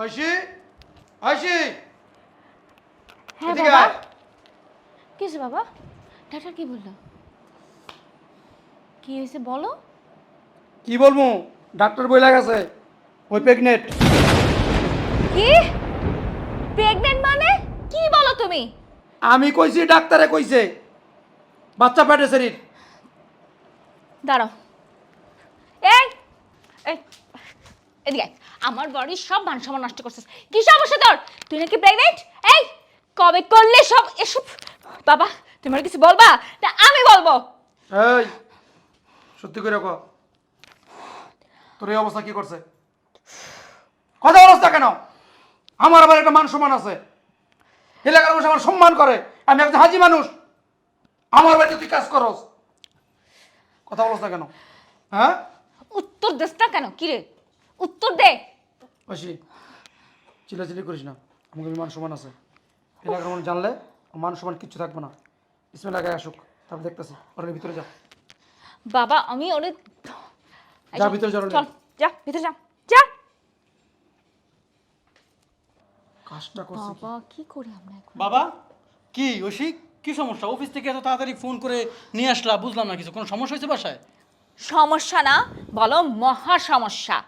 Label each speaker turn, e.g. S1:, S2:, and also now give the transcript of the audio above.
S1: ঐশী ঐশী
S2: হ্যাঁ
S1: এদিকে
S2: বাবা।
S1: আয়।
S2: কি হয়েছে বাবা? ডাক্তার কি বললো? কি হয়েছে বলো।
S1: কি বলবো? ডাক্তার বইলা গেছে ওই প্রেগনেন্ট।
S2: কি প্রেগনেন্ট মানে? কি বলো তুমি?
S1: আমি কইছি, ডাক্তারে কইছে বাচ্চা পেটে শরীর।
S2: দাঁড়াও। এই এই এদিকে আয়। আমার বাড়ির সব মান সম্মান নষ্ট করছিস। কি সমস্যা তোর? তুই নাকি প্রেগনেন্ট? এই কবে করলে সব এসব? বাবা তুমি আর কিছু বলবা না আমি বলবো?
S1: এই সত্যি করে কো, তোর এই অবস্থা কি করছে? কথা বলছ না কেন? আমার আবার একটা মান সম্মান আছে, এলাকার মানুষ আমার সম্মান করে। আমি একজন হাজি মানুষ, আমার বাড়িতে তুই কাজ করস, কথা বলছ না কেন? হ্যাঁ
S2: উত্তর দিস না কেন? কি রে উত্তর দে।
S1: ঐশী চিল্লাচিল্লি করিস না, আমাকে মান সম্মান আছে। এলাকার মানুষ জানলে আমার মান সম্মান কিচ্ছু থাকবে না। ইসমাইল আগে আসুক, তারপর দেখতেছি। ওর ভিতরে যা,
S2: বাবা আমি অনেক
S1: যা ভিতরে চল।
S2: চল যা ভিতরে যা যা।
S1: কাজটা করছে কি?
S2: বাবা কি করি আমরা এখন?
S3: বাবা কি ঐশী, কি সমস্যা? অফিস থেকে এত তাড়াতাড়ি ফোন করে নিয়ে আসলা, বুঝলাম না কিছু। কোনো সমস্যা হয়েছে বাসায়?
S2: সমস্যা না বলো মহা সমস্যা।